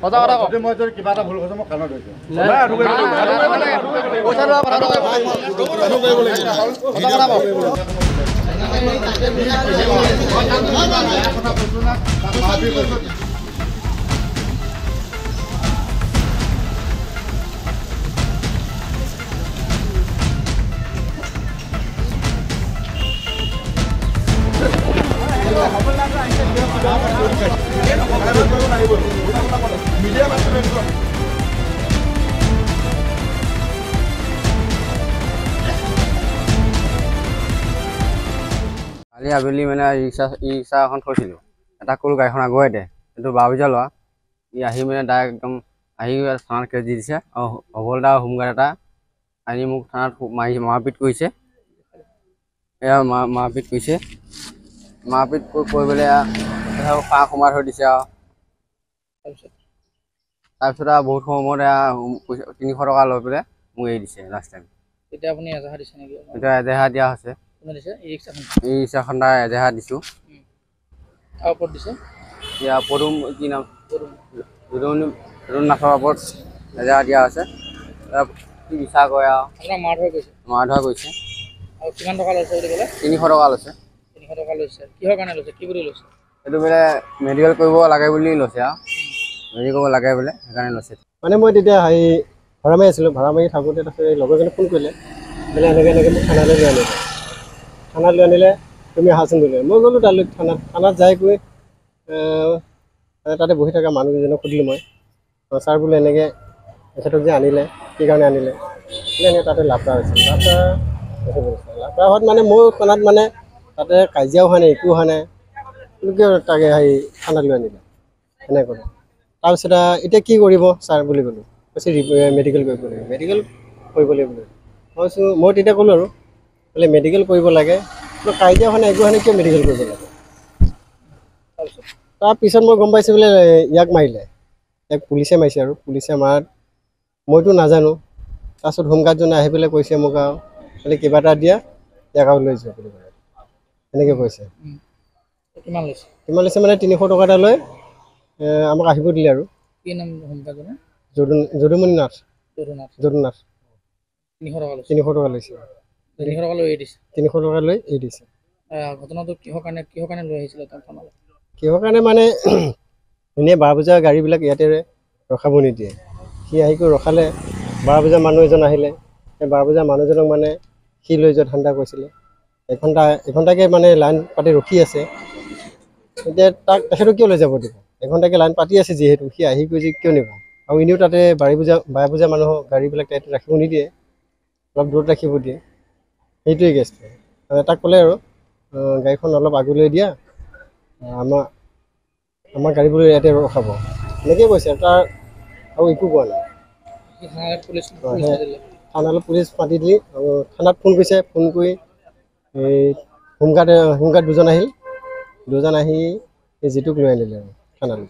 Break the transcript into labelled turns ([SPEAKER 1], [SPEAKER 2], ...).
[SPEAKER 1] মই যদি কিবা এটা ভুল কৰিছোঁ মই কাণত ধৰিছোঁ
[SPEAKER 2] কালি আবেলি মানে ৰিক্সা এখন থৈছিলোঁ এটা ক'লো গাড়ীখন আগুৱাই দে এইটো 12 বজা লোৱা ই আহি মানে ডাইৰেক্ট একদম আহি থানাত কেছ দি দিছে আৰু হবলদা হোমগাৰ্ড এটা আনি মোক থানাত মাৰপিট কৰিছে এয়া মাৰপিট কৰিছে মাৰপিট কৰি পেলাই পাক সোমাই থৈ দিছে আৰু তাৰপিছত আৰু বহুত সময়ত 300 টকা লৈ পেলাই মোক এৰি দিছে লাষ্ট টাইম
[SPEAKER 3] এতিয়া আপুনি এজাহাৰ দিছে নেকি
[SPEAKER 2] এতিয়া এজাহাৰ দিয়া হৈছে
[SPEAKER 3] এই
[SPEAKER 2] ৰিক্সাখন এজাহাৰ দিছোঁ
[SPEAKER 3] আৰু ওপৰত দিছে
[SPEAKER 2] এতিয়া পদুম কি নাম নাথৰ ওপৰত এজাহাৰ দিয়া হৈছে কি বিচাৰ কৰে আৰু
[SPEAKER 3] আপোনাক মাৰ ধৰা কৰিছে আৰু কিমান টকা লৈছে বুলি ক'লে
[SPEAKER 2] 300 টকা লৈছে
[SPEAKER 3] 300 টকা লৈছে কিহৰ কাৰণে লৈছে কি বুলি লৈছে
[SPEAKER 2] এইটো বোলে মেডিকেল কৰিব লাগে বুলি লৈছে আৰু মেডিকেল কৰিব লাগে বোলে সেইকাৰণে লৈছে
[SPEAKER 4] মানে মই তেতিয়া ভাড়া মাৰি আছিলোঁ ভাড়া মাৰি থাকোঁতে তাৰপিছত লগৰজনে ফোন কৰিলে বোলে এনেকৈ মোক থানালৈ লৈ আনিলে থানাত লৈ আনিলে তুমি আহাচোন বুলি মই গ'লোঁ তালৈ থানাত যাই গৈ তাতে বহি থকা মানুহকেইজনক সুধিলোঁ মই ছাৰ বোলে এনেকৈ তেখেতক যে আনিলে কি কাৰণে আনিলে বোলে এনেকৈ তাতে লাভৰা হৈছিল লাভৰা হোৱাত মানে মোৰ থানাত মানে তাতে কাজিয়াও হোৱা নাই একো হোৱা নাই কিয় তাকে থানাত লৈ আনিলে এনেকৈ ক'লে তাৰপিছত এতিয়া কি কৰিব ছাৰ বুলি ক'লোঁ কৈছে মেডিকেল কৰিব লাগিব মেডিকেল কৰিব লাগিব বুলি মই কৈছোঁ মই তেতিয়া ক'লোঁ আৰু বোলে মেডিকেল কৰিব লাগে কাজিয়া হোৱা নাই একো হোৱা নাই কিয় মেডিকেল কৰিব লাগে তাৰপিছত মই গম পাইছোঁ বোলে ইয়াক মাৰিলে ইয়াক পুলিচে মাৰিছে আৰু পুলিচে মাৰাত মইতো নাজানো তাৰপিছত হোমগাৰ্ডজনে আহি পেলাই কৈছে মোক আৰু বোলে কিবা এটা দিয়া ইয়াক আৰু লৈ যোৱা বুলি ক'লে এনেকৈ কৈছে কিমান লৈছে মানে 300 টকা এটা লৈ আমাক আহিব দিলে আৰু
[SPEAKER 3] কি নাম হোমগাৰ্ডজনৰ
[SPEAKER 4] যদুমণি নাথ 300 টকা লৈছে
[SPEAKER 3] 300 টকা লৈ এৰি দিছে
[SPEAKER 4] 300 টকা লৈ এৰি দিছে
[SPEAKER 3] ঘটনাটো কিহৰ কাৰণে লৈ আহিছিলে থানালৈ
[SPEAKER 4] কিহৰ কাৰণে মানে এনেই 12 বজাৰ গাড়ীবিলাক ইয়াতে ৰখাব নিদিয়ে সি আহি কৰি ৰখালে 12 বজাৰ মানুহ এজন আহিলে সেই 12 বজাৰ মানুহজনক মানে সি লৈ যোৱা ধান্দা কৰিছিলে এঘণ্টাকৈ মানে লাইন পাতি ৰখি আছে এতিয়া তাক তেখেতক কিয় লৈ যাব দিব এঘণ্টাকৈ লাইন পাতি আছে যিহেতু সি আহি কৰি কিয় নিব আৰু এনেও তাতে 12 বজাৰ মানুহৰ গাড়ীবিলাক তাতে ৰাখিব নিদিয়ে অলপ দূৰত ৰাখিব দিয়ে সেইটোৱে কেছটো তাক ক'লে আৰু গাড়ীখন অলপ আগলৈ দিয়া আমাৰ গাড়ীবোৰ ইয়াতে ৰখাব এনেকৈ কৈছে তাৰ আৰু একো কোৱা নাই থানালৈ পুলিচ মাতি দিলি আৰু থানাত ফোন কৰিছে ফোন কৰি হোমগাৰ্ড দুজন আহিল দুজন আহি জিতুক লৈ আনিলে আৰু থানালৈ